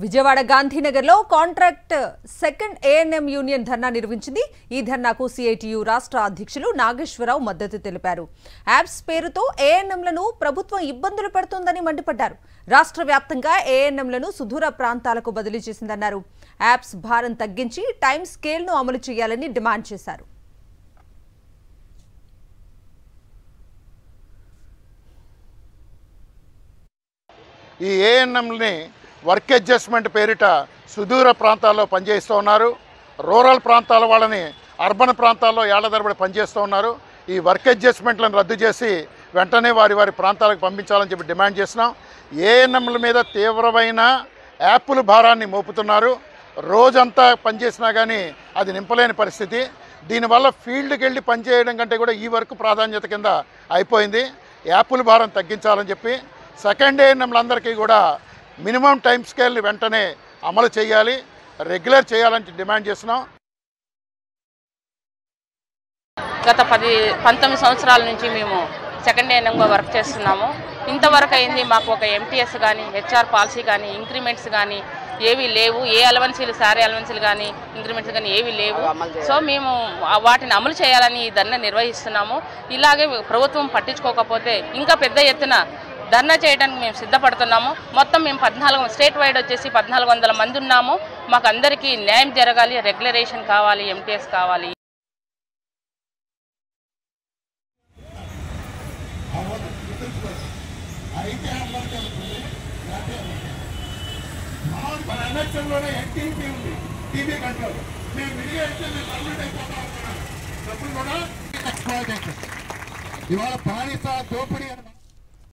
విజయవాడ గాంధీనగర్లో contract second ANM union ధర్నా నిర్వహించింది. ఈ ధర్నాకు సిఐటియు రాష్ట్ర అధ్యక్షులు నాగేశ్వరరావు మద్దతు తెలిపారు. యాప్స్ పేరుతో ఏఎన్ఎంలను ప్రభుత్వం ఇబ్బందులు పెడుతోందని మండిపడ్డారు. రాష్ట్ర వ్యాప్తంగా ఏఎన్ఎంలను సుదూర ప్రాంతాలకు బదిలీ చేసిందన్నారు. యాప్స్ భారం తగ్గించి టైం స్కేల్ను అమలు చేయాలని డిమాండ్ చేశారు. ఈ ఏఎన్ఎంని వర్క్ అడ్జస్ట్మెంట్ పేరిట సుదూర ప్రాంతాల్లో పనిచేస్తూ ఉన్నారు. రూరల్ ప్రాంతాల వాళ్ళని అర్బన్ ప్రాంతాల్లో ఏళ్ల తరబడి పనిచేస్తూ ఉన్నారు. ఈ వర్క్ అడ్జస్ట్మెంట్లను రద్దు చేసి వెంటనే వారి ప్రాంతాలకు పంపించాలని చెప్పి డిమాండ్ చేస్తున్నాం. ఏఎన్ఎంల మీద తీవ్రమైన యాప్ల భారాన్ని మోపుతున్నారు. రోజంతా పనిచేసినా కానీ అది నింపలేని పరిస్థితి. దీనివల్ల ఫీల్డ్కి వెళ్ళి పనిచేయడం కంటే కూడా ఈ వర్క్ ప్రాధాన్యత కింద అయిపోయింది. యాప్ల భారం తగ్గించాలని చెప్పి సెకండ్ ఏఎన్ఎంలందరికీ కూడా మినిమం టైం స్కేల్ని వెంటనే అమలు చేయాలి, రెగ్యులర్ చేయాలని డిమాండ్ చేస్తున్నాం. గత 19 సంవత్సరాల నుంచి మేము సెకండ్ ఏఎన్ఎంగా వర్క్ చేస్తున్నాము. ఇంతవరకు అయింది మాకు ఒక ఎంటీఎస్ కానీ, హెచ్ఆర్ పాలసీ కానీ, ఇంక్రిమెంట్స్ కానీ ఏవి లేవు. ఏ అలవెన్సీలు, సారీ అలవెన్సీలు కానీ, ఇంక్రిమెంట్స్ కానీ ఏవి లేవు. సో మేము వాటిని అమలు చేయాలని ఈ ధర్నా నిర్వహిస్తున్నాము. ఇలాగే ప్రభుత్వం పట్టించుకోకపోతే ఇంకా పెద్ద ఎత్తున ధర్నా చేయడానికి మేము సిద్ధపడుతున్నాము. మొత్తం మేము 14 స్టేట్ వైడ్ వచ్చేసి 1400 మంది ఉన్నాము. మాకు అందరికీ న్యాయం జరగాలి, రెగ్యులరేషన్ కావాలి, ఎంటీఎస్ కావాలి. ఇవాళ బానిస దోపిడీ